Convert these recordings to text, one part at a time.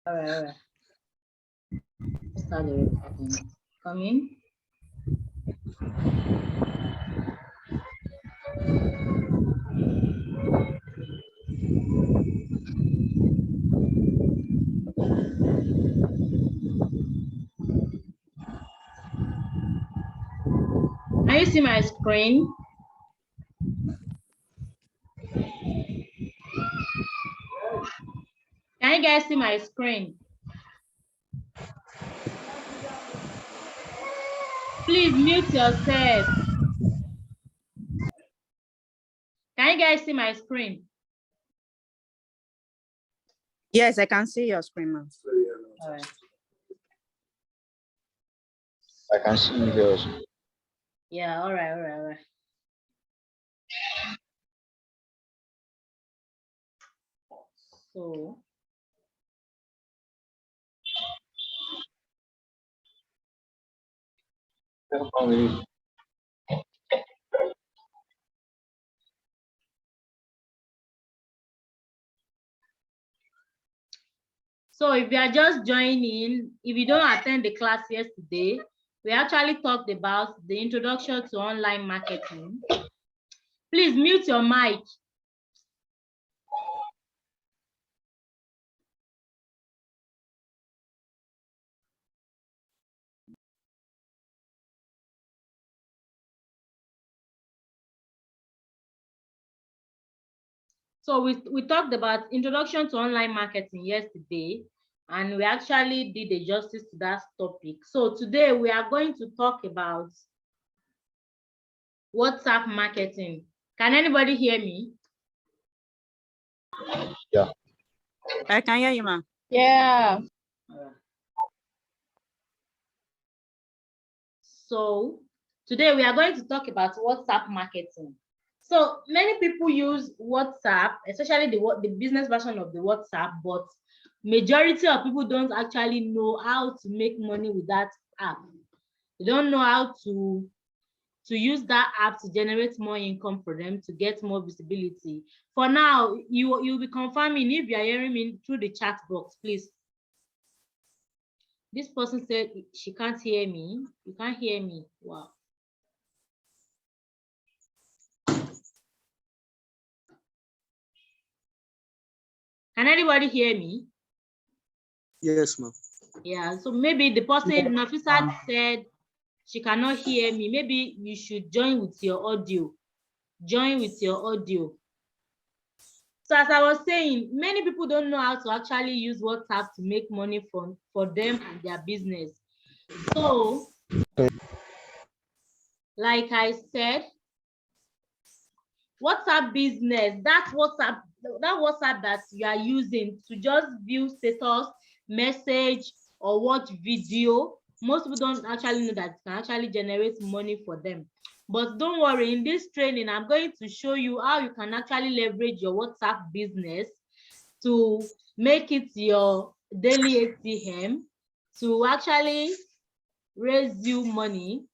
All right, all right. Start the recording. Come in. Can you see my screen? Can you guys see my screen? Please mute yourself. Can you guys see my screen? Yes, I can see your screen, ma'am. All right. I can see yours. Yeah, all right, all right, all right. So, so if you are just joining, if you don't attend the class yesterday, we actually talked about the introduction to online marketing. Please mute your mic. So we talked about introduction to online marketing yesterday, and we actually did a justice to that topic. So today we are going to talk about WhatsApp marketing. Can anybody hear me? Yeah. I can hear you, ma'am. Yeah. So today we are going to talk about WhatsApp marketing. So many people use WhatsApp, especially the business version of the WhatsApp, but majority of people don't actually know how to make money with that app. They don't know how to use that app to generate more income for them, to get more visibility. For now, you'll be confirming if you are hearing me through the chat box, please. This person said she can't hear me. You can't hear me. Wow. Can anybody hear me? Yes, ma'am. Yeah, so maybe the person, Nafisa, said she cannot hear me. Maybe you should join with your audio. Join with your audio. So as I was saying, many people don't know how to actually use WhatsApp to make money for them and their business. So, like I said, WhatsApp business, that WhatsApp that you are using to just view status, message, or watch video, most people don't actually know that it can actually generate money for them. But don't worry, in this training, I'm going to show you how you can actually leverage your WhatsApp business to make it your daily ATM, to actually raise you money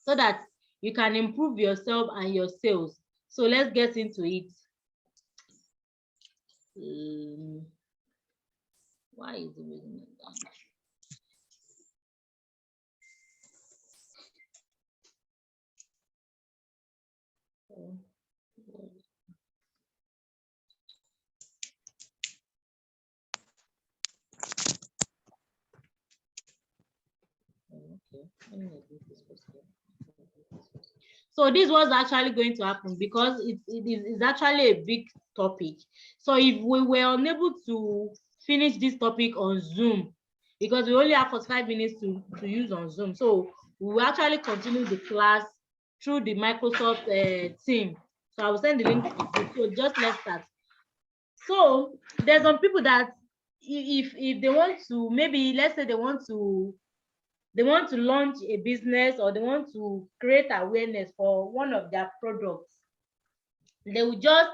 so that you can improve yourself and your sales. So let's get into it. Why is it reading it down? So this was actually going to happen because it is actually a big topic. So if we were unable to finish this topic on Zoom, because we only have 45 minutes to use on Zoom, so we will actually continue the class through the Microsoft team. So I will send the link to you. So just let's start. So there's some people that if they want to, maybe let's say they want to launch a business, or they want to create awareness for one of their products, they will just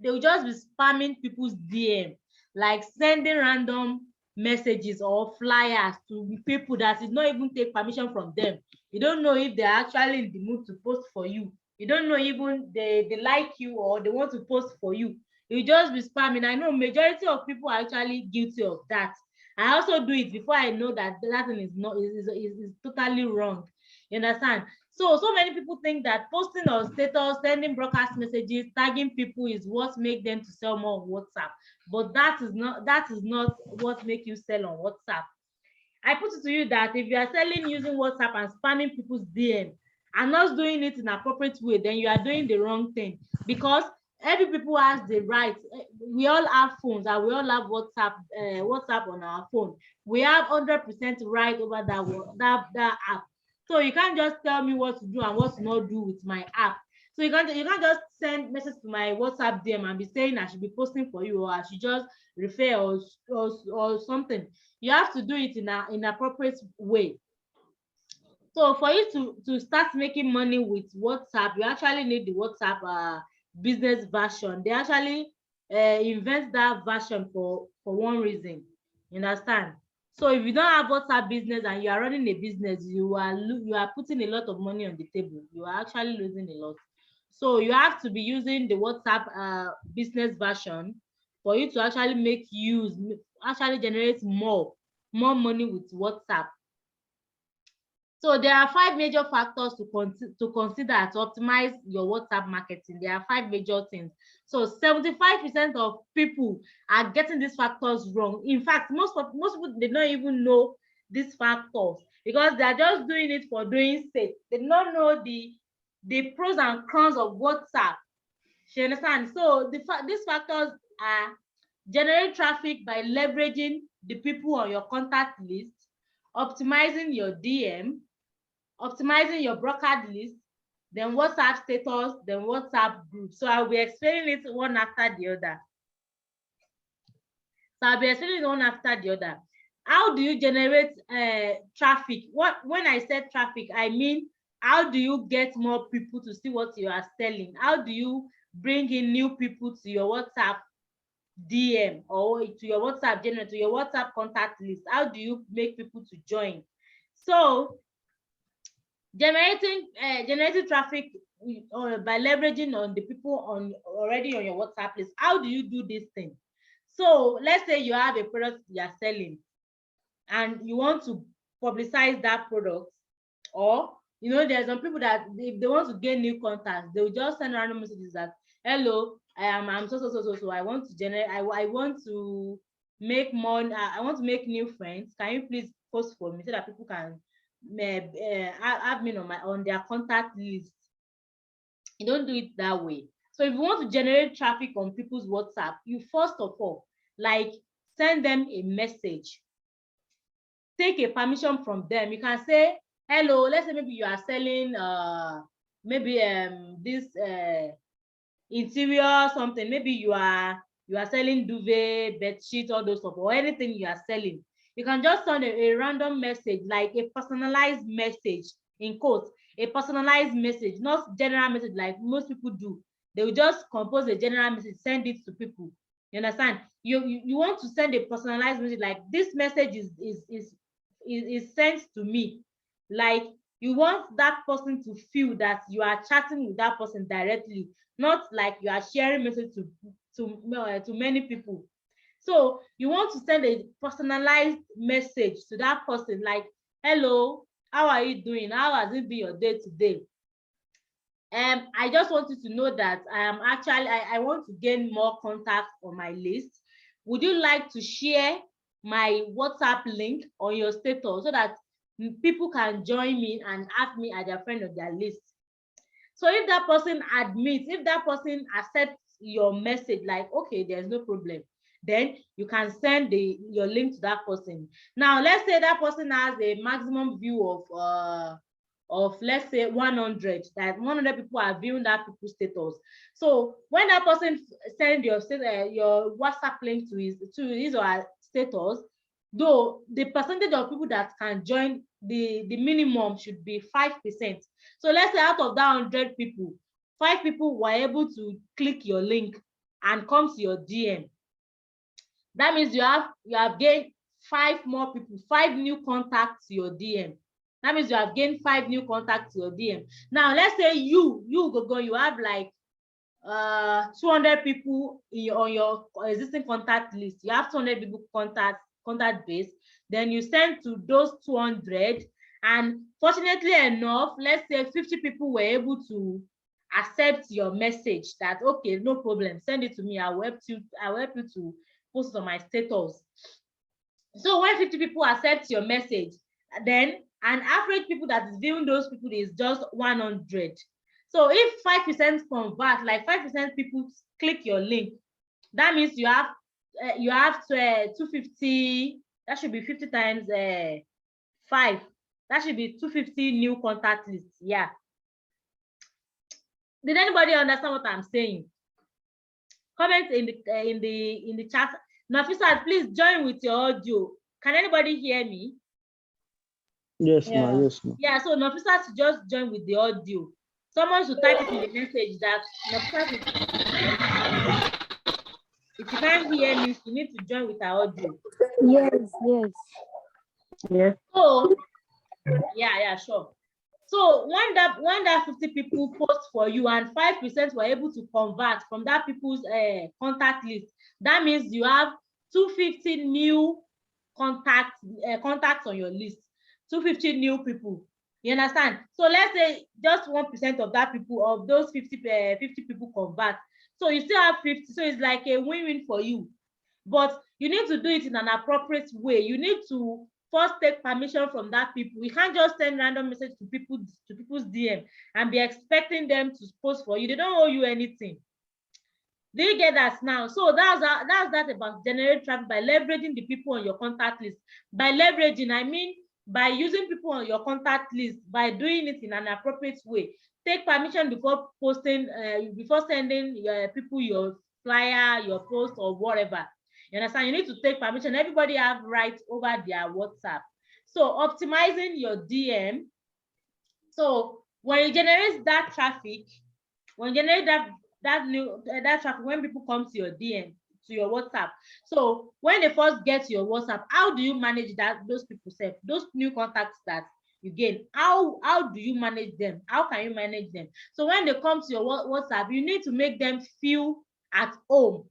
be spamming people's DM, like sending random messages or flyers to people that did not even take permission from them. You don't know if they're actually in the mood to post for you. You don't know even they like you or they want to post for you. You just be spamming. I know majority of people are actually guilty of that. I also do it before I know that that thing is not is totally wrong. You understand? So many people think that posting on status, sending broadcast messages, tagging people is what make them to sell more on WhatsApp. But that is not what make you sell on WhatsApp. I put it to you that if you are selling using WhatsApp and spamming people's DM and not doing it in an appropriate way, then you are doing the wrong thing, because every people has the right. We all have phones and we all have WhatsApp on our phone. We have 100% right over that app. So you can't just tell me what to do and what to not do with my app. So you can't just send message to my WhatsApp DM and be saying I should be posting for you, or I should just refer or something. You have to do it in an appropriate way. So for you to start making money with WhatsApp, you actually need the WhatsApp business version. They actually invent that version for one reason. You understand? So if you don't have WhatsApp business and you are running a business, you are putting a lot of money on the table. You are actually losing a lot. So you have to be using the WhatsApp business version for you to actually generate more money with WhatsApp. So there are 5 major factors to consider to optimize your WhatsApp marketing. There are 5 major things. So 75% of people are getting these factors wrong. In fact, most people, they don't even know these factors because they are just doing it for doing sake. They don't know the pros and cons of WhatsApp. You understand? So these factors are generate traffic by leveraging the people on your contact list, optimizing your DM, optimizing your broadcast list, then WhatsApp status, then WhatsApp group. So I'll be explaining it one after the other. How do you generate traffic? When I said traffic, I mean how do you get more people to see what you are selling? How do you bring in new people to your WhatsApp DM or to your WhatsApp general, to your WhatsApp contact list? How do you make people to join? So generating traffic by leveraging on the people already on your WhatsApp list. How do you do this thing? So let's say you have a product you are selling and you want to publicize that product, or there's some people that if they want to gain new contacts, they will just send random messages that, hello, I'm so I want to generate, I want to make more, I want to make new friends. Can you please post for me so that people can have me on their contact list? You don't do it that way. So if you want to generate traffic on people's WhatsApp, you first of all, like, send them a message. Take a permission from them. You can say, hello, let's say maybe you are selling this interior something. Maybe you are selling duvet, bed sheet, all those stuff, or anything you are selling. You can just send a random message, like a personalized message, in quotes, a personalized message, not general message like most people do. They will just compose a general message, send it to people. You understand? You want to send a personalized message, like this message is sent to me. Like, you want that person to feel that you are chatting with that person directly, not like you are sharing message to many people. So you want to send a personalized message to that person, like, hello, how are you doing? How has it been your day today? I just want you to know that I want to gain more contacts on my list. Would you like to share my WhatsApp link on your status so that people can join me and add me as their friend of their list? So if that person accepts your message, like, okay, there's no problem, then you can send your link to that person. Now, let's say that person has a maximum view of let's say 100, that 100 people are viewing that people's status. So when that person sends your WhatsApp link to his or her status, though the percentage of people that can join, the minimum should be 5%. So let's say out of that 100 people, 5 people were able to click your link and come to your DM. That means you have gained 5 more people, 5 new contacts to your DM. That means you have gained 5 new contacts to your DM. Now let's say you have like 200 people on your existing contact list. You have 200 people contact base. Then you send to those 200, and fortunately enough, let's say 50 people were able to accept your message that okay, no problem, send it to me. I will help you to post on my status. So when 50 people accept your message, then an average people that is viewing those people is just 100. So if 5% convert, like 5% people click your link, that means you have 250. That should be 50 times 5. That should be 250 new contact lists. Yeah. Did anybody understand what I'm saying? Comment in the chat. Nafisa, please join with your audio. Can anybody hear me? Yes, ma. Yes, ma. Yeah, so Nafisa should just join with the audio. Someone should type it in the message that Nafisa, if you can't hear me, you need to join with our audio. Yes. So, yeah, sure. So when that 50 people post for you and 5% were able to convert from that people's contact list, that means you have 250 new contacts on your list, 250 new people. You understand? So let's say just 1% of that people, of those 50 people convert. So you still have 50. So it's like a win-win for you. But you need to do it in an appropriate way. You need to first take permission from that people. You can't just send random message to people's DM and be expecting them to post for you. They don't owe you anything. Do you get that now? So that's that about generate traffic by leveraging the people on your contact list. By leveraging, I mean by using people on your contact list, by doing it in an appropriate way. Take permission before posting, before sending people your flyer, your post, or whatever. You understand? You need to take permission. Everybody have rights over their WhatsApp. So optimizing your DM. So when you generate that traffic, when you generate that traffic, when people come to your DM, to your WhatsApp. So when they first get to your WhatsApp, how do you manage those people self, those new contacts that you gain? How do you manage them? How can you manage them? So when they come to your WhatsApp, you need to make them feel at home.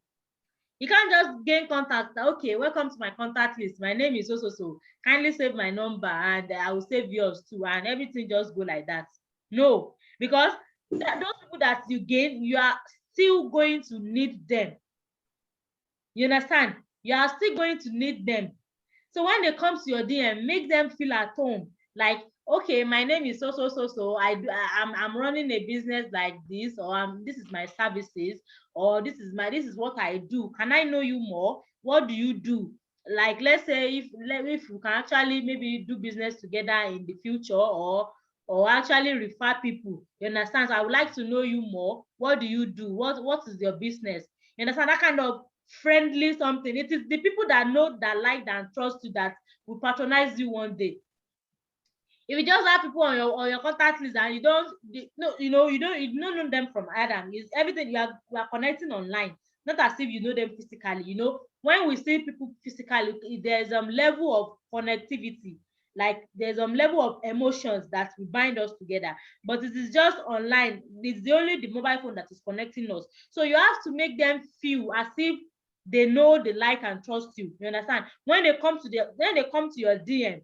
You can't just gain contact. Okay, welcome to my contact list. My name is so. Kindly save my number and I will save yours too. And everything just go like that. No, because those people that you gain, you are still going to need them. You understand? You are still going to need them. So when they come to your DM, make them feel at home. Like, okay, my name is so. I'm running a business like this, or this is my services, or this is what I do. Can I know you more? What do you do? Like, let's say if we can actually maybe do business together in the future, or actually refer people. You understand? So I would like to know you more. What do you do? What is your business? You understand? That kind of friendly something. It is the people that know, that like, and trust you, that will patronize you one day. If you just have people on your contact list and you don't know them from Adam, is everything you are connecting online, not as if you know them physically. You know, when we see people physically, there's level of connectivity, like there's level of emotions that will bind us together. But it is just online. It's only the mobile phone that is connecting us. So you have to make them feel as if they know, they like, and trust you. You understand? When they come to your DM,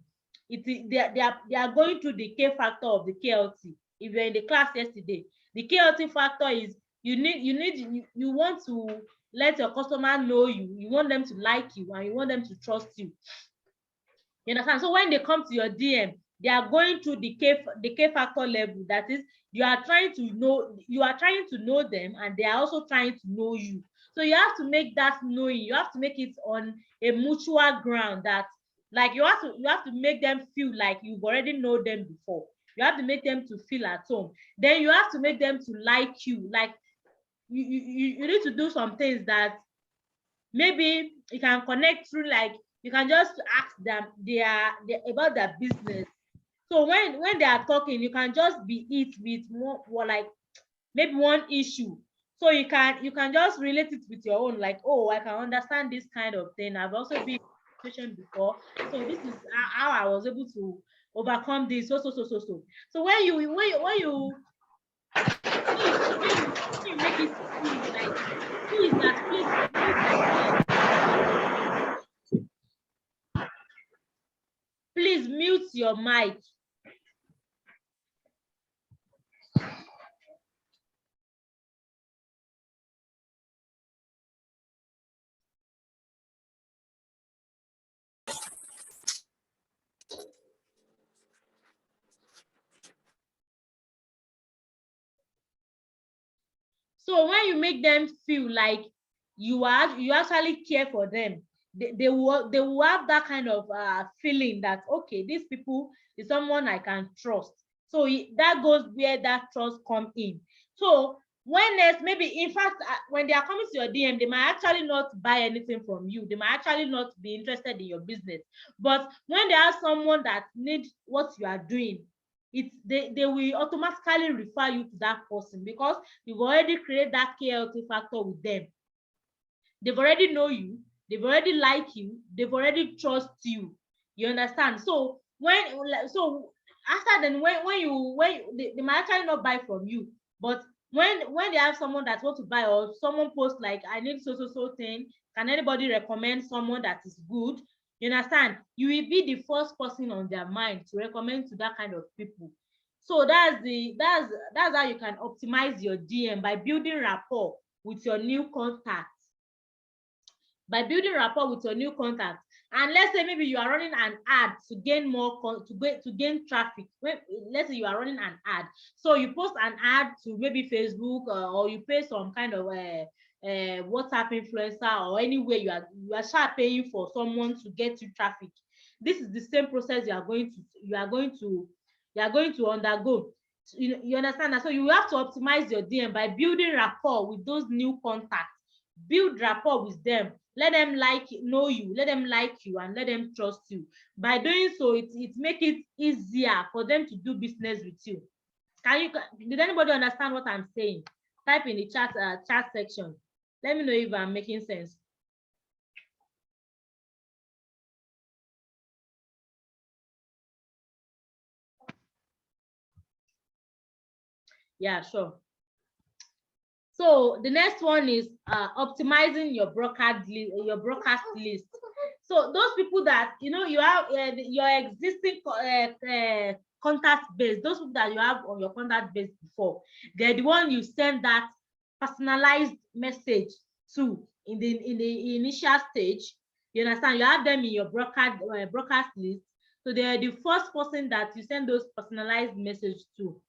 they are going through the K factor of the KLT. If you're in the class yesterday, the KLT factor is you want to let your customer know you. You want them to like you, and you want them to trust you. You understand? So when they come to your DM, they are going through the K factor level. That is, you are trying to know them, and they are also trying to know you. So you have to make that knowing. You have to make it on a mutual ground. That, like, you have to make them feel like you've already know them before. You have to make them to feel at home. Then you have to make them to like you. Like, you need to do some things that maybe you can connect through. Like, you can just ask them about their business. So when they are talking, you can just be more like maybe one issue. So you can just relate it with your own, like, oh, I can understand this kind of thing. I've also been in a situation before. So this is how I was able to overcome this. So when you You make it feel like, who is that? Please mute your mic. So when you make them feel like you actually care for them, they will have that kind of feeling that, okay, these people is someone I can trust. So that goes where that trust come in. So when there's maybe, in fact, when they are coming to your DM, they might actually not buy anything from you. They might actually not be interested in your business. But when they have someone that needs what you are doing, they will automatically refer you to that person, because you've already created that KLT factor with them. They've already know you, they've already like you, they've already trust you. You understand? So after then, when they might actually not buy from you, but when they have someone that wants to buy, or someone posts like, I need so thing, can anybody recommend someone that is good? You understand? You will be the first person on their mind to recommend to that kind of people. So that's how you can optimize your DM, by building rapport with your new contacts. By building rapport with your new contacts. And let's say maybe you are running an ad to gain more to gain traffic. Let's say you are running an ad, so you post an ad to maybe Facebook, or you pay some kind of WhatsApp influencer, or anywhere you are sharp paying for someone to get you traffic. This is the same process you are going to undergo. You understand that? So you have to optimize your DM by building rapport with those new contacts. Build rapport with them. Let them know you, let them like you, and let them trust you. By doing so, it makes it easier for them to do business with you. Did anybody understand what I'm saying? Type in the chat section. Let me know if I'm making sense. Yeah, sure. So the next one is optimizing your broadcast list. So those people that you have your existing contact base, those people that you have on your contact base before, they're the one you send that personalized message to in the initial stage. You understand? You have them in your broadcast list, so they're the first person that you send those personalized messages to.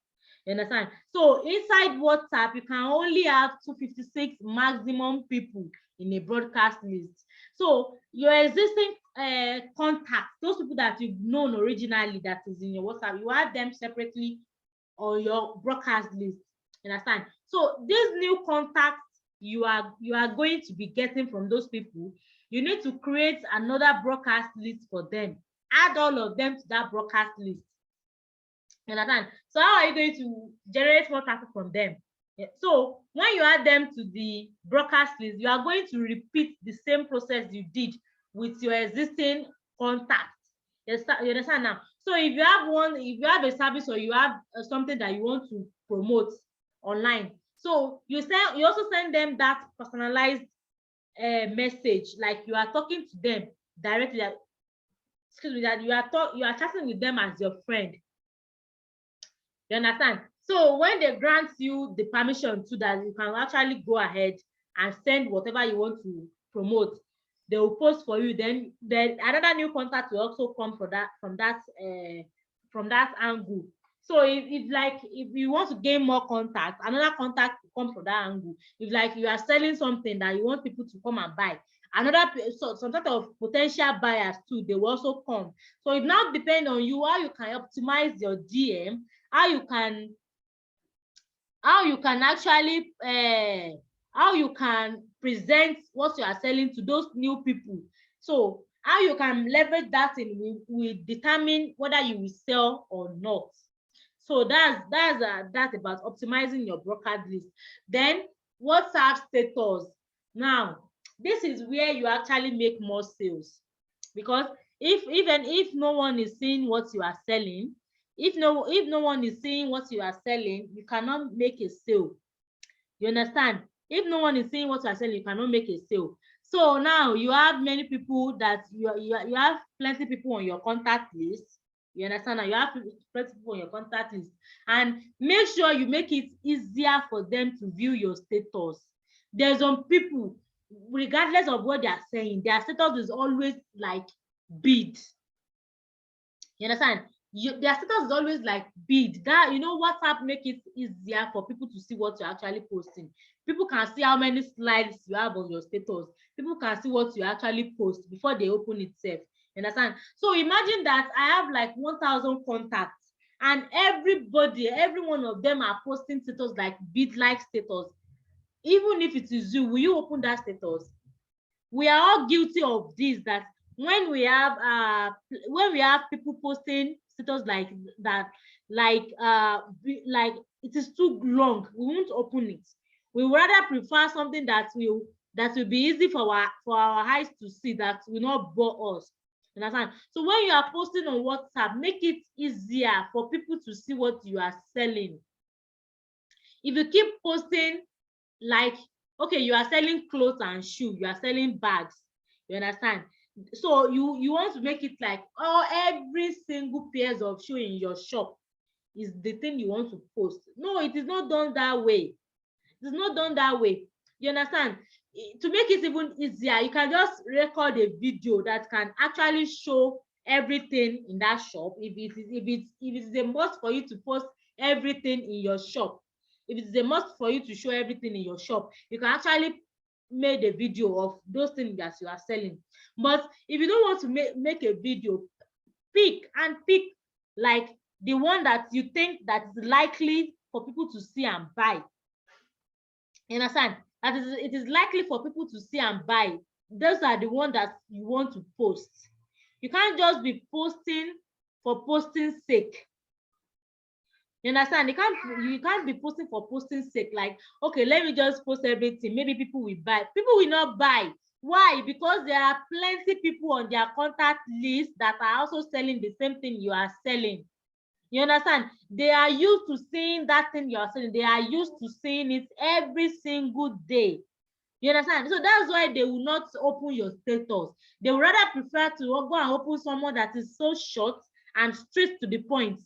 You understand? So inside WhatsApp, you can only have 256 maximum people in a broadcast list. So your existing contacts, those people that you've known originally that is in your WhatsApp, you have them separately on your broadcast list. You understand? So these new contacts you are going to be getting from those people, you need to create another broadcast list for them. Add all of them to that broadcast list. You understand? So how are you going to generate more traffic from them? So when you add them to the broadcast list, you are going to repeat the same process you did with your existing contacts. You understand now? So if you have a service, or you have something that you want to promote online, so you also send them that personalized message, like you are talking to them directly. That you are chatting with them as your friend. You understand? So when they grant you the permission to that, you can actually go ahead and send whatever you want to promote. They will post for you. Then another new contact will also come from that angle. So if you want to gain more contact, another contact will come from that angle. If you are selling something that you want people to come and buy, some sort of potential buyers too, they will also come. So it now depends on you how you can optimize your DM, how you can actually how you can present what you are selling to those new people. So how you can leverage that in will determine whether you will sell or not. So that's about optimizing your broadcast list. Then WhatsApp status. Now this is where you actually make more sales, because even if no one is seeing what you are selling, If no one is seeing what you are selling, you cannot make a sale. You understand? If no one is seeing what you are selling, you cannot make a sale. So now you have many people that you have plenty people on your contact list. You understand? Now you have plenty people on your contact list, and make sure you make it easier for them to view your status. There's some people, regardless of what they are saying, their status is always like bid. You understand? Their status is always like bid. That, you know, WhatsApp make it easier for people to see what you're actually posting. People can see how many slides you have on your status. People can see what you actually post before they open itself. You understand? So imagine that I have like 1,000 contacts, and everybody, every one of them are posting status like bid like status. Even if it is you, will you open that status? We are all guilty of this, that when we have people posting status like that, like it is too long, we won't open it. We would rather prefer something that will be easy for our eyes to see, that will not bore us. Understand? So when you are posting on WhatsApp, make it easier for people to see what you are selling. If you keep posting like, okay, you are selling clothes and shoes, you are selling bags, you understand? So you want to make it like, oh, every single pairs of shoe in your shop is the thing you want to post. No, it is not done that way. It is not done that way. You understand? To make it even easier, you can just record a video that can actually show everything in that shop. If it is a must for you to post everything in your shop, if it's a must for you to show everything in your shop, you can actually make a video of those things that you are selling. But if you don't want to make a video, pick like the one that you think that is likely for people to see and buy. You understand? That it is likely for people to see and buy. Those are the ones that you want to post. You can't just be posting for posting's sake. You understand? You can't be posting for posting's sake, like, okay, let me just post everything, maybe people will buy. People will not buy. Why? Because there are plenty people on their contact list that are also selling the same thing you are selling. You understand? They are used to seeing that thing you are selling. They are used to seeing it every single day. You understand? So that's why they will not open your status. They would rather prefer to go and open someone that is so short and straight to the point.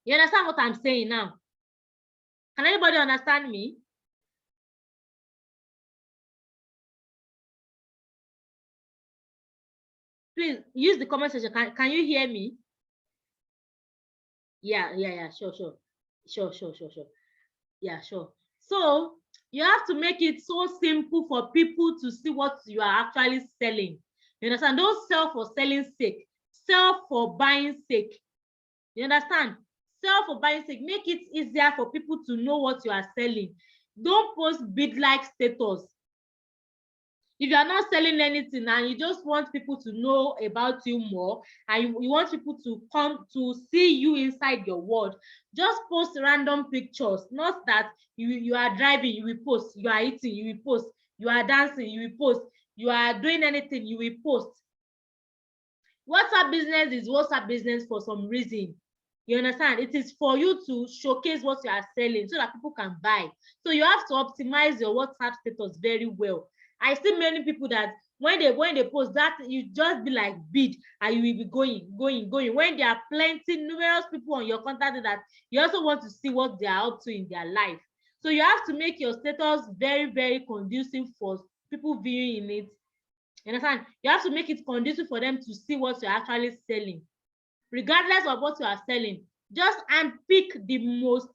You understand what I'm saying now? Can anybody understand me? Please use the comment section. Can you hear me? Yeah, sure. Yeah, sure. So you have to make it so simple for people to see what you are actually selling. You understand? Don't sell for selling sake. Sell for buying sake. You understand? Sell for buying sake. Make it easier for people to know what you are selling. Don't post bid like status. If you are not selling anything and you just want people to know about you more, and you want people to come to see you inside your world, just post random pictures. Not that you are driving, you will post. You are eating, you will post. You are dancing, you will post. You are doing anything, you will post. WhatsApp business is WhatsApp business for some reason. You understand? It is for you to showcase what you are selling so that people can buy. So you have to optimize your WhatsApp status very well. I see many people that when they post that, you just be like bid and you will be going. When there are numerous people on your contact that you also want to see what they are up to in their life. So you have to make your status very, very conducive for people viewing it. You understand? You have to make it conducive for them to see what you're actually selling. Regardless of what you are selling, just pick the most,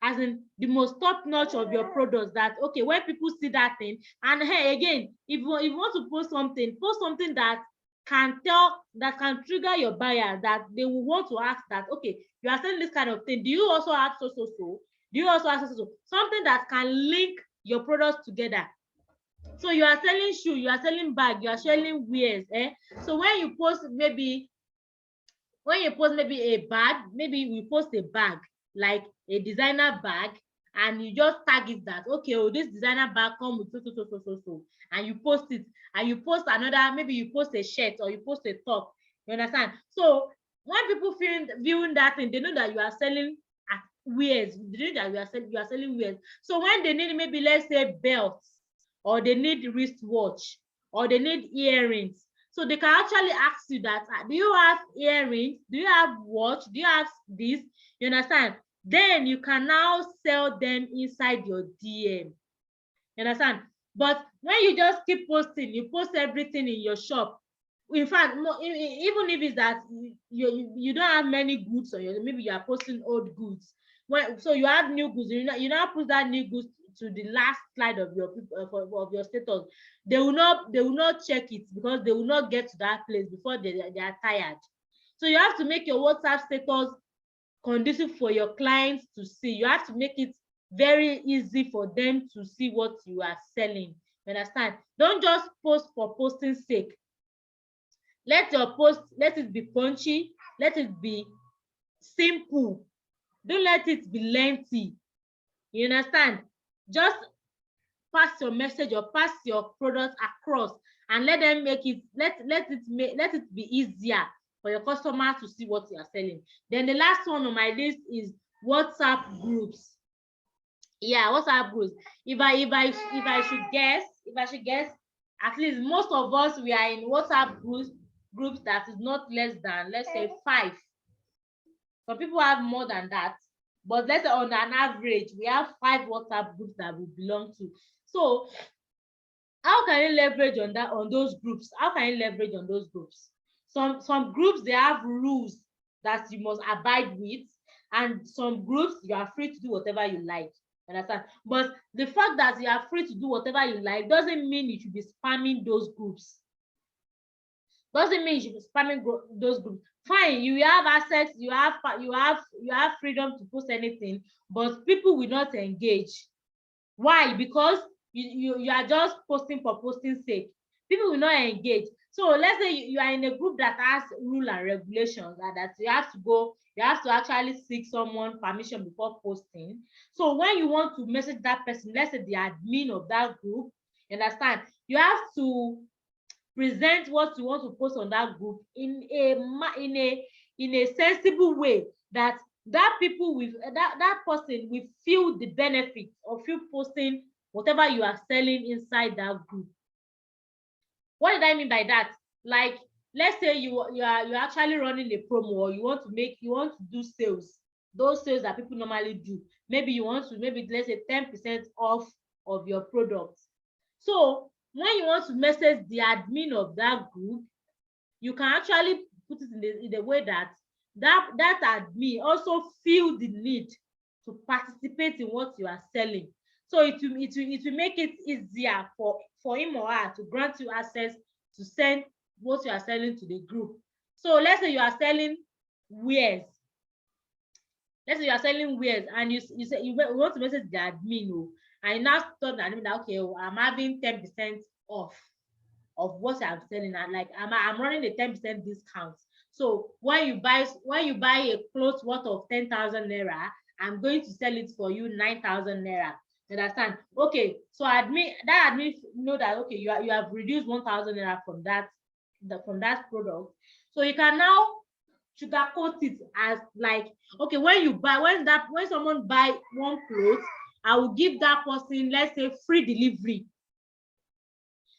as in the most top notch of your products, that okay, when people see that thing, and hey, again, if you want to post something that can trigger your buyer, that they will want to ask that, okay, you are selling this kind of thing, do you also have so? Do you also have so? Something that can link your products together. So you are selling shoe, you are selling bag, you are selling wares, so when you post maybe a bag, maybe we post a bag, like a designer bag, and you just tag it that, okay, oh, this designer bag come with so, and you post it, and you post another, maybe you post a shirt or you post a top. You understand? So when people viewing that thing, they know that you are selling at wares. They know that you are selling wares. So when they need, maybe let's say belts, or they need wristwatch, or they need earrings, so they can actually ask you that, do you have earrings? Do you have watch? Do you have this? You understand? Then you can now sell them inside your DM. You understand? But when you just keep posting, you post everything in your shop. In fact, no, even if it's that you don't have many goods, or maybe you are posting old goods. So you have new goods, you now put that new goods to the last slide of your status. They will not check it, because they will not get to that place before they are tired. So you have to make your WhatsApp status conducive for your clients to see. You have to make it very easy for them to see what you are selling. You understand? Don't just post for posting sake. Let your post, let it be punchy, let it be simple. Don't let it be lengthy. You understand? Just pass your message or pass your product across, and let them make it, let it be easier for your customer to see what you are selling. Then the last one on my list is WhatsApp groups. Yeah, WhatsApp groups. If I should guess, at least most of us, we are in WhatsApp groups that is not less than, let's say, 5. Some people have more than that, but let's say on an average, we have 5 WhatsApp groups that we belong to. So how can you leverage on those groups? How can you leverage on those groups? Some groups, they have rules that you must abide with, and some groups you are free to do whatever you like. Understand? But the fact that you are free to do whatever you like doesn't mean you should be spamming those groups. Doesn't mean you should be spamming those groups. Fine, you have access, you have freedom to post anything, but people will not engage. Why? Because you are just posting for posting sake. People will not engage. So let's say you are in a group that has rule and regulations, and that you have to actually seek someone permission before posting. So when you want to message that person, let's say the admin of that group, you understand, you have to present what you want to post on that group in a sensible way, that people with that person will feel the benefit of you posting whatever you are selling inside that group. What did I mean by that? Like, let's say you're actually running a promo, or you want to do sales, those sales that people normally do. Maybe let's say 10% off of your products. So when you want to message the admin of that group, you can actually put it in the way that admin also feel the need to participate in what you are selling. So it will make it easier for him or her to grant you access to send what you are selling to the group. So let's say you are selling wares. Let's say you are selling wares, and you say you want to message the admin, and you now told the admin that, okay, I'm having 10% off of what I'm selling, and like I'm running a 10% discount. So when you buy a clothes worth of 10,000 naira, I'm going to sell it for you 9,000 naira. You understand? Okay, so that admin know that, okay, you have reduced 1,000 naira from that product. So you can now sugarcoat it as like, okay, when someone buy one clothes, I will give that person, let's say, free delivery.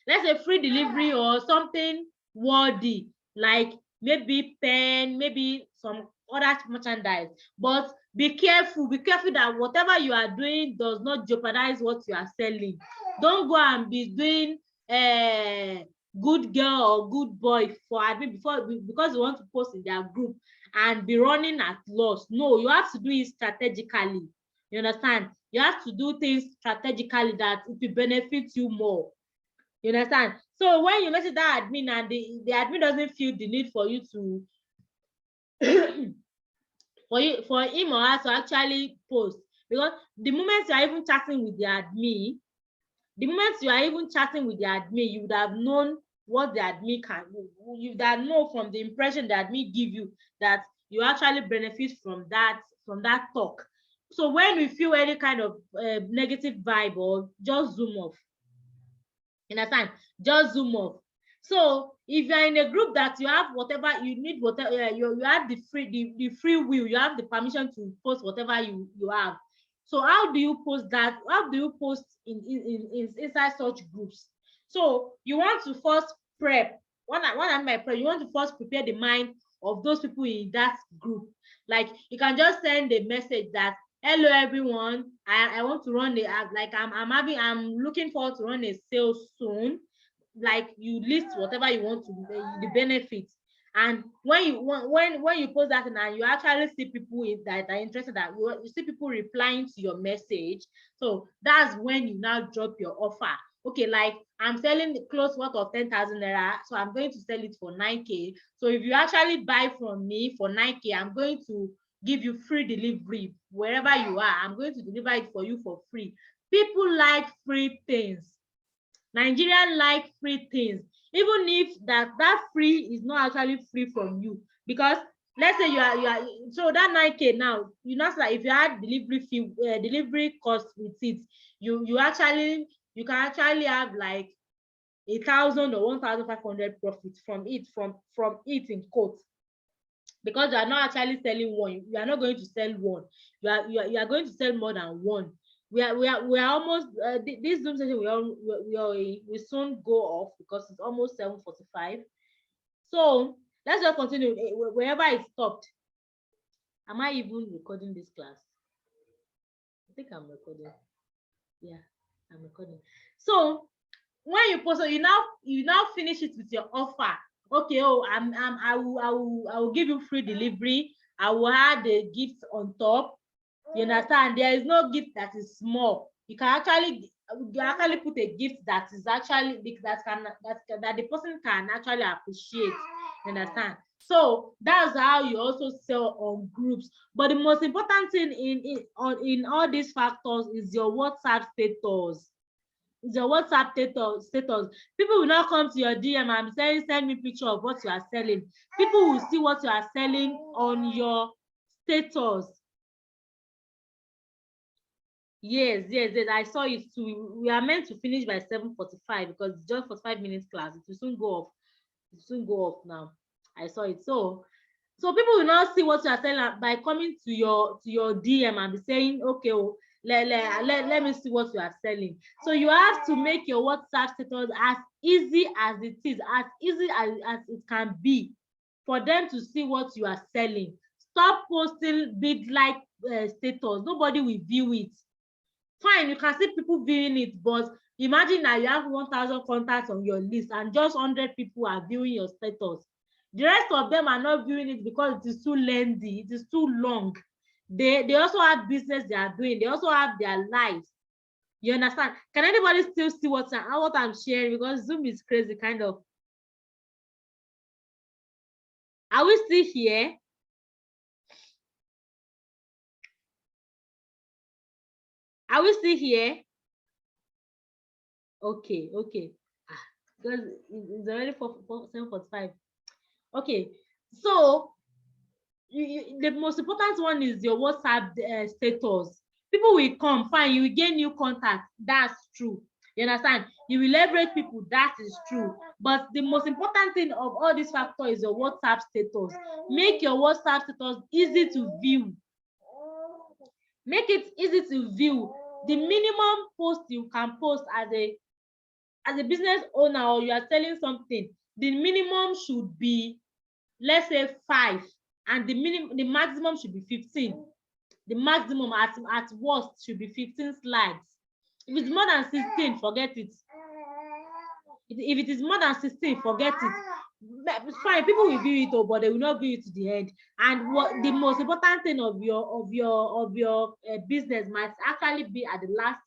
Let's say free delivery or something worthy, like maybe pen, maybe some other merchandise. But be careful that whatever you are doing does not jeopardize what you are selling. Don't go and be doing good girl or good boy for admin because you want to post in their group and be running at loss. No, you have to do it strategically. You understand? You have to do things strategically that it will benefit you more. You understand? So when you message that admin and the admin doesn't feel the need for you to for him or her to actually post, because the moment you are even chatting with the admin, you would have known what the admin can do. You would have known from the impression the admin give you that you actually benefit from that talk. So when you feel any kind of negative vibe, or just zoom off. You understand? Just zoom off. So if you're in a group that you have whatever you need, whatever you have the free will, you have the permission to post whatever you have. So how do you post that? How do you post inside such groups? So you want to first prep. When I'm my prep, you want to first prepare the mind of those people in that group. Like you can just send a message that, hello everyone, I want to run the app, like I'm looking forward to run a sale soon. Like you list whatever you want to, the benefits. And when you post that and you actually see people that are interested, that you see people replying to your message, so that's when you now drop your offer. Okay, like I'm selling clothes worth of 10,000 naira, so I'm going to sell it for 9K. So if you actually buy from me for 9K, I'm going to give you free delivery wherever you are. I'm going to deliver it for you for free. People like free things. Nigerians like free things, even if that free is not actually free from you. Because let's say you are so that 9K now, you know, like if you had delivery fee, delivery cost with it, you can actually have like 1,000 or 1,500 profits from it in quotes. Because you are not actually selling one, you are not going to sell one, you are going to sell more than one. We are almost this Zoom session we soon go off because it's almost 7:45. So let's just continue wherever it stopped. Am I even recording this class? I think I'm recording. Yeah, I'm recording. So when you post, so you now finish it with your offer. Okay, I will give you free delivery. I will add the gifts on top. You understand? There is no gift that is small. You actually put a gift that is actually that the person can actually appreciate. You understand? So that's how you also sell on groups. But the most important thing in all these factors is your WhatsApp status. Your WhatsApp status. People will not come to your DM and say, send me picture of what you are selling. People will see what you are selling on your status. Yes, I saw it too. We are meant to finish by 7:45 because it's just 45 minutes class. It will soon go off. It will soon go off now. I saw it. So people will not see what you are selling by coming to your DM and be saying, okay, oh, let me see what you are selling. So you have to make your WhatsApp status as easy as it is, as easy as it can be, for them to see what you are selling. Stop posting big like status. Nobody will view it. Fine, you can see people viewing it, but imagine that you have 1,000 contacts on your list and just 100 people are viewing your status. The rest of them are not viewing it because it is too lengthy, it is too long. They also have business they are doing, they also have their lives. You understand? Can anybody still see what I'm sharing? Because Zoom is crazy, kind of. Are we still here? Are we still here? Okay. Because it's already 7:45. Okay, so the most important one is your WhatsApp status. People will come, fine, you will gain new contacts, that's true. You understand? You will leverage people, that is true. But the most important thing of all these factors is your WhatsApp status. Make your WhatsApp status easy to view. Make it easy to view. The minimum post you can post as a business owner, or you are selling something, the minimum should be, let's say 5, and the maximum should be 15. The maximum at worst should be 15 slides. If it's more than 16, forget it. If it is more than 16, forget it. It's fine, people will view it, but they will not view it to the end. And what the most important thing of your business might actually be at the last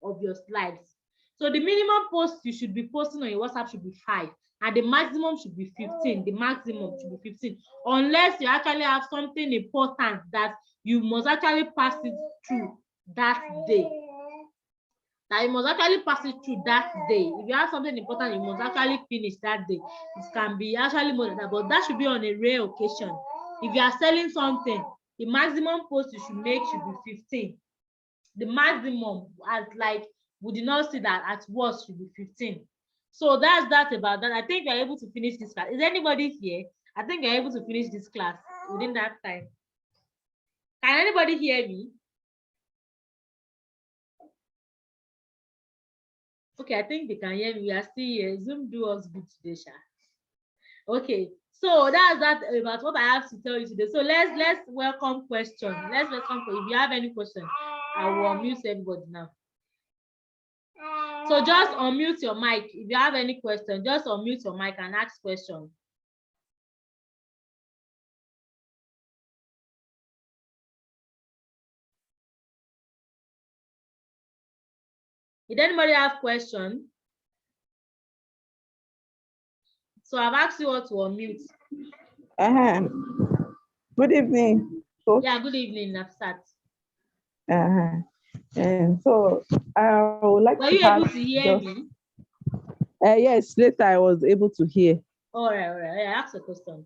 of your slides. So the minimum post you should be posting on your WhatsApp should be 5, and the maximum should be 15. The maximum should be 15, unless you actually have something important that you must actually pass it through that day. That you must actually pass it through that day. If you have something important, you must actually finish that day. It can be actually more than that, but that should be on a rare occasion. If you are selling something, the maximum post you should make should be 15. The maximum, as like we did not see that at worst should be 15. So that's that about that. I think we're able to finish this class. Is anybody here? I think we're able to finish this class within that time. Can anybody hear me? Okay, I think they can hear me. We are still here. Zoom do us good today, Sha. Okay, so that's that about what I have to tell you today. So let's welcome questions. Let's welcome. If you have any questions, I will unmute everybody now. So just unmute your mic. If you have any question, just unmute your mic and ask questions. Did anybody have questions? So I've asked you all to unmute. Good evening. Coach. Yeah, good evening, Nafsat. And so I would like Were to you able to hear me? Yes, later I was able to hear. All right, all right. Yeah, ask a question.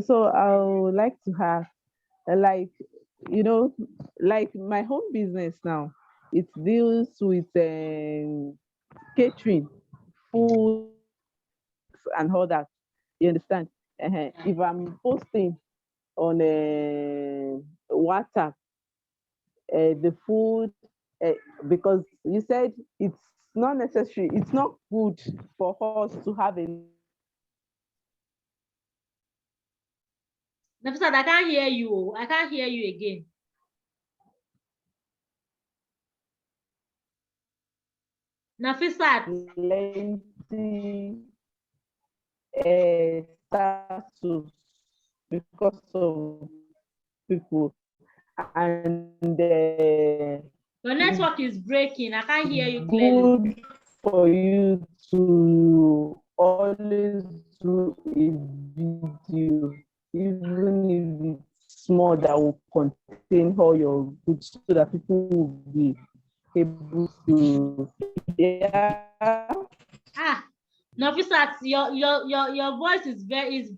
So I would like to have, like, like my home business now, it deals with catering, food, and all that. You understand? If I'm posting on WhatsApp, the food, because you said it's not necessary, it's not good for us to have a. Nafisat, I can't hear you. I can't hear you again. Nafisat. Lengthy status because of people, and your network is breaking. I can't hear you clearly. Good for you to always do a video, even if it's small, that will contain all your goods, so that people will be able to. Nafisat, your voice is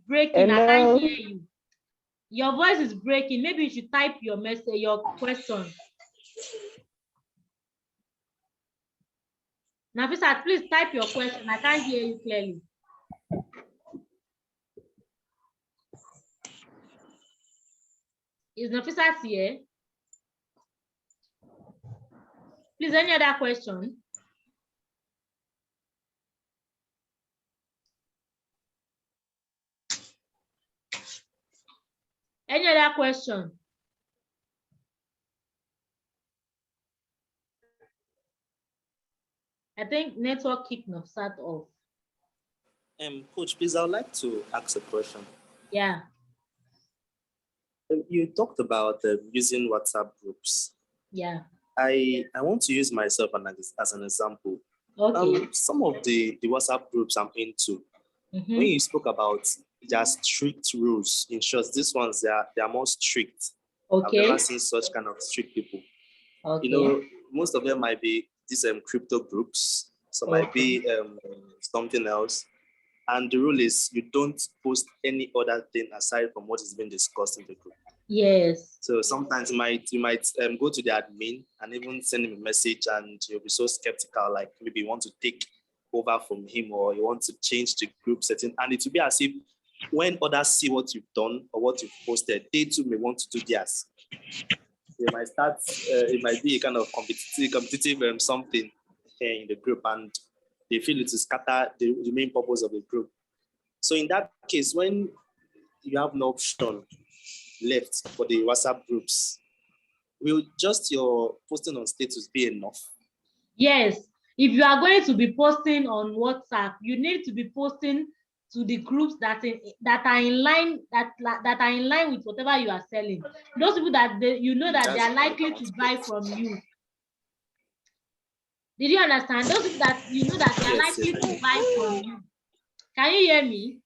breaking. Hello? I can't hear you. Your voice is breaking. Maybe you should type your message, your question. Nafisat, please type your question. I can't hear you clearly. Is Nafisat here? Please, any other question? Any other question? I think network kicked Nafisat off. Coach, please, I would like to ask a question. Yeah. You talked about using WhatsApp groups. Yeah. I want to use myself as an example. Okay. Some of the WhatsApp groups I'm into, when you spoke about their strict rules, in short, these ones, they are more strict. Okay. I've never seen such kind of strict people. Okay. You know, most of them might be these crypto groups, so might be something else. And the rule is you don't post any other thing aside from what is being discussed in the group. Yes. So sometimes you might go to the admin and even send him a message, and you'll be so skeptical, like maybe you want to take over from him, or you want to change the group setting. And it will be as if when others see what you've done or what you've posted, they too may want to do theirs. They might start, it might be a kind of competitive something in the group, and they feel it to scatter the main purpose of the group. So in that case, when you have no option left for the WhatsApp groups, will just your posting on status be enough? Yes. If you are going to be posting on WhatsApp, you need to be posting to the groups that are in line with whatever you are selling. Those people that you know that they are likely to buy from you. Did you understand? Those people that you know that they are likely to buy from you. Can you hear me?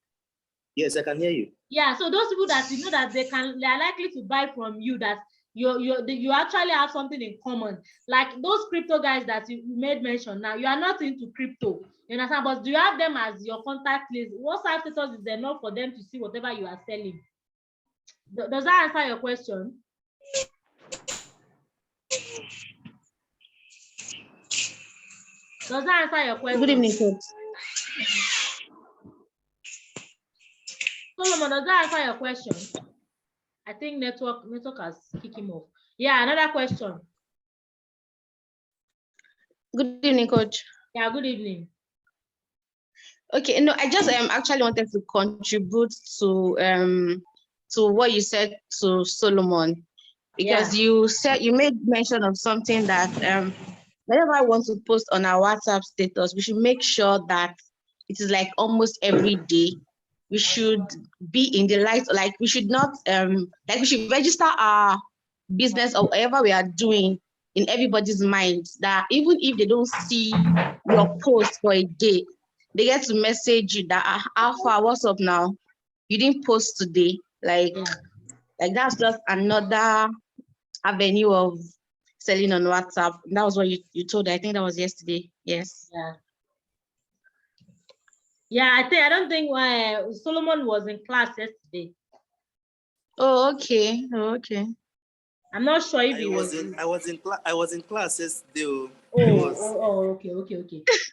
Yes, I can hear you. Yeah, so those people that you know that they are likely to buy from you, that you actually have something in common. Like those crypto guys that you made mention now, you are not into crypto, you understand? But do you have them as your contact list? WhatsApp status is enough for them to see whatever you are selling. Does that answer your question? Does that answer your question? Good evening, coach. Solomon, does that answer your question? I think network has kicked him off. Yeah, another question. Good evening, coach. Yeah, good evening. Okay, no, I just actually wanted to contribute to what you said to Solomon, because you made mention of something that whenever I want to post on our WhatsApp status, we should make sure that it is like almost every day. We should be in the light, like we should not like we should register our business or whatever we are doing in everybody's mind, that even if they don't see your post for a day, they get to message you that how far, what's up now? You didn't post today. Like that's just another avenue of selling on WhatsApp. That was what you told. I think that was yesterday. Yes. Yeah, I don't think Solomon was in class yesterday. Oh, okay. Oh, okay. I'm not sure if I was in class yesterday. Okay.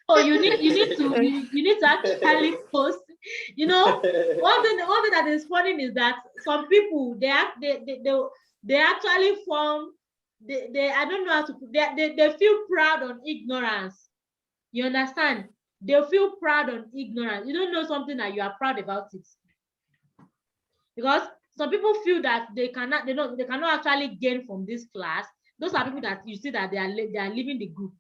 Oh, you need to actually post. You know, one thing that is funny is that some people they actually form. They I don't know how to put. They feel proud on ignorance. You understand? They feel proud on ignorance. You don't know something that you are proud about it, because some people feel that they cannot actually gain from this class. Those are people that you see that they are leaving the group.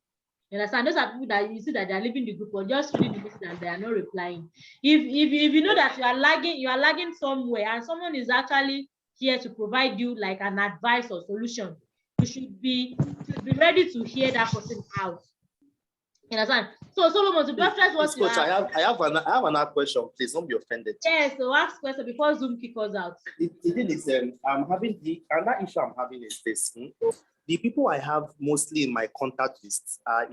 You understand? Those are people that you see that they are leaving the group or just reading the message and they are not replying. If you know that you are lagging somewhere and someone is actually here to provide you like an advice or solution, you should be ready to hear that person out. You understand? So Solomon, to buttress what you Coach, I have another question. Please don't be offended. Yes, so ask question before Zoom kick us out. The thing is, another issue I'm having is this. The people I have mostly in my contact list are,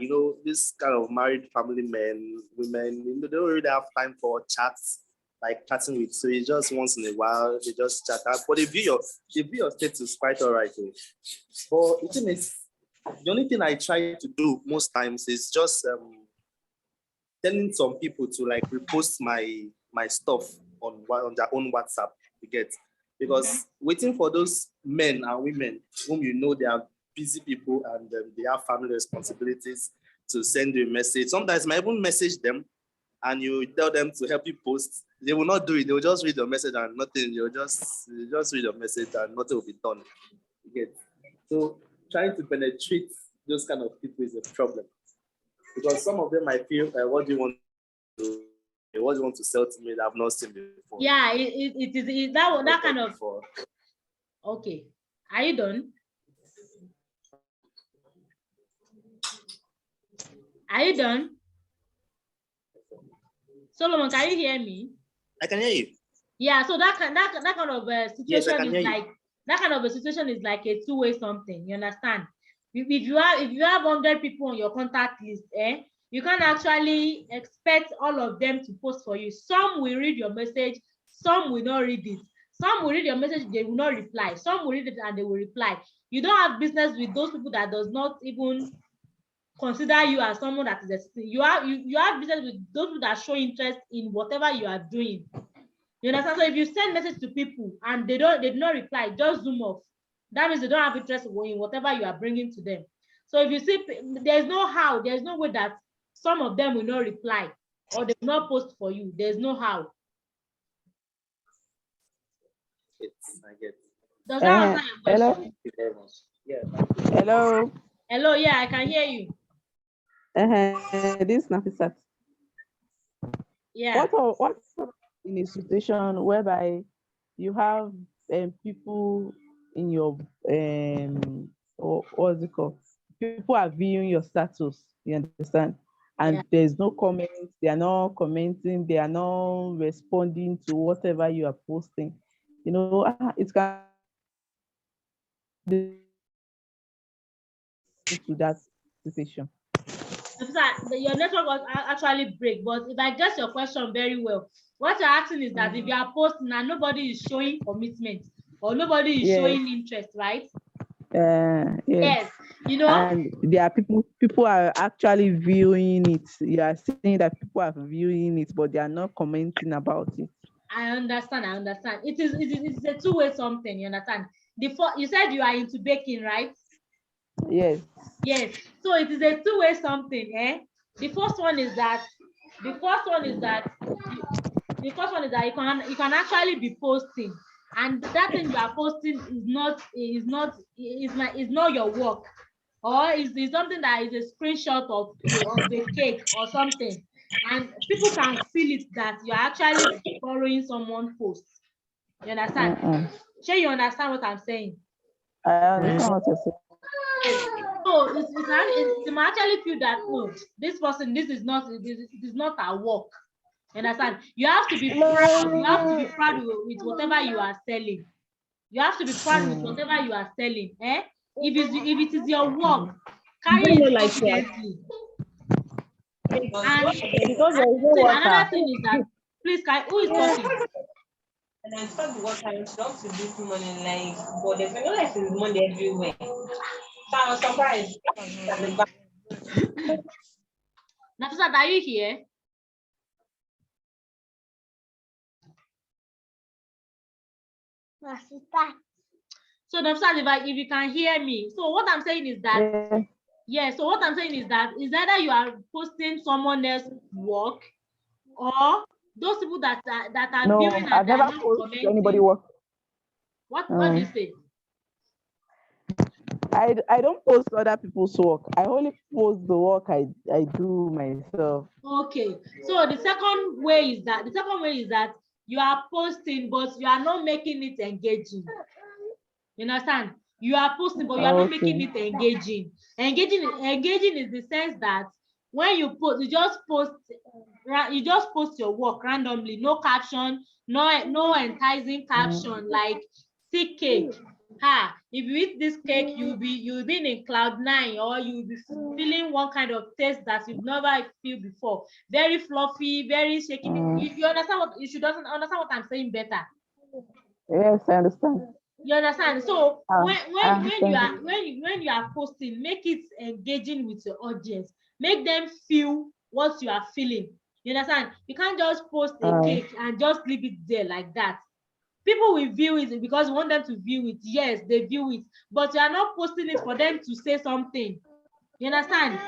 this kind of married family men, women. They don't really have time for chats, like chatting with. So it's just once in a while they just chat out. But the view of status is quite all right. But the thing is, the only thing I try to do most times is just telling some people to like repost my stuff on their own WhatsApp. You get, because waiting for those men and women whom they are busy people and they have family responsibilities to send you a message. Sometimes I even message them and you tell them to help you post. They will not do it. They will just read your message and nothing. You'll just read your message and nothing will be done. You get, so trying to penetrate those kind of people is a problem, because some of them I feel, what do you want to sell to me that I've not seen before? Yeah, it is that kind of. Before. Okay, are you done? Are you done? Solomon, can you hear me? I can hear you. Yeah, so that kind of situation, yes, is like that kind of a situation is like a two-way something. You understand? If you have 100 people on your contact list, you can't actually expect all of them to post for you. Some will read your message, some will not read it. Some will read your message, they will not reply. Some will read it and they will reply. You don't have business with those people that does not even consider you as someone that is existing. You have business with those people that show interest in whatever you are doing. You understand? So if you send message to people and they do not reply, just zoom off. That means they don't have interest in whatever you are bringing to them. So if you see, there's no way that some of them will not reply or they will not post for you. There's no how. I get it. Does that answer your question? Hello? Thank you very much. Yeah. Hello? Hello, yeah, I can hear you. This is Nafisat. Yeah. What in a situation whereby you have people in your or what's it called? People are viewing your status, you understand? And there's no comments, they are not commenting, they are not responding to whatever you are posting. It can into that situation. Your network was actually break, but if I guess your question very well, what you're asking is that if you are posting and nobody is showing commitment or nobody is showing interest, right? Yes. You know? And there are people are actually viewing it. You are saying that people are viewing it, but they are not commenting about it. I understand. It is a two-way something, you understand? You said you are into baking, right? Yes. Yes. So it is a two-way something, eh? The first one is that you can actually be posting, and that thing you are posting is not your work, or is something that is a screenshot of the cake or something, and people can feel it that you're actually borrowing someone's post. You understand? Sure, you understand what I'm saying? I understand what you're saying. So it might actually feel that, no, this person, this is not our work. You understand? You have to be proud. You have to be proud with whatever you are selling. You have to be proud with whatever you are selling. Eh? If it is your work, carry it confidently. And another thing is that, please, who is talking? And I start the work I start to this morning, like, but there's no like it's Monday everywhere. So I was surprised. Nafisat, are you here? So Nafisat, if you can hear me, so what I'm saying is that, so what I'm saying is that is either you are posting someone else's work, or those people that are no, viewing and I've never not posted anybody work. What do you say? I don't post other people's work. I only post the work I do myself. Okay. So the second way is that you are posting, but you are not making it engaging. You understand? You are posting, but you are not making it engaging. Engaging is the sense that when you post, you just post your work randomly, no caption, no enticing caption, like see cake. If you eat this cake, you'll be in cloud 9, or you'll be feeling one kind of taste that you've never feel before. Very fluffy, very shaky. You understand what you should understand what I'm saying better. Yes, I understand. You understand? So when you are posting, make it engaging with your audience. Make them feel what you are feeling. You understand? You can't just post a cake and just leave it there like that. People will view it because you want them to view it. Yes, they view it, but you are not posting it for them to say something. You understand?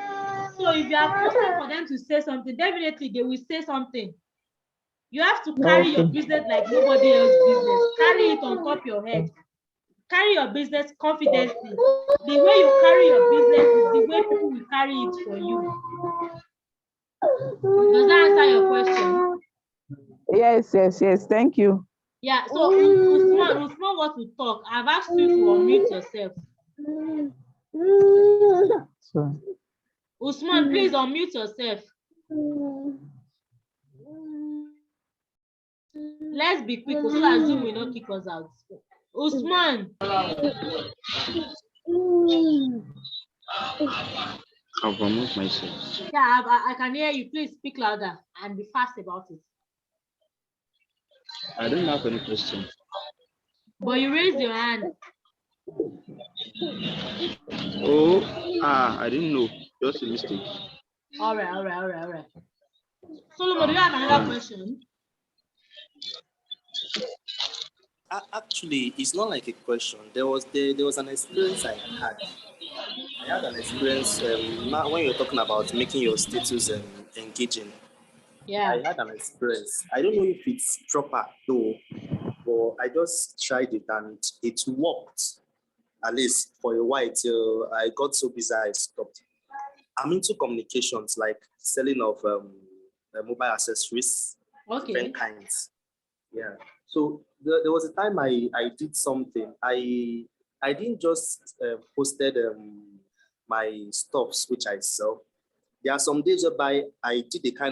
So if you are posting for them to say something, definitely they will say something. You have to carry your business like nobody else's business. Carry it on top of your head. Carry your business confidently. The way you carry your business is the way people will carry it for you. Does that answer your question? Yes. Thank you. Yeah, so Usman wants to talk. I've asked you to unmute yourself. Sorry. Usman, please unmute yourself. Let's be quick so that Zoom will not kick us out. Usman. I've removed myself. Yeah, I can hear you. Please speak louder and be fast about it. I don't have any question. But you raised your hand. I didn't know. Just a mistake. All right. Solomon, do you have another question? Actually, it's not like a question. There was an experience I had. I had an experience when you're talking about making your status engaging. Yeah. I had an experience. I don't know if it's proper though, but I just tried it and it worked. At least for a while till I got so busy I stopped. I'm into communications, like selling of mobile accessories, different kinds. Yeah. So there was a time I did something. I didn't just posted my stuffs which I sell. There are some days whereby I did a kind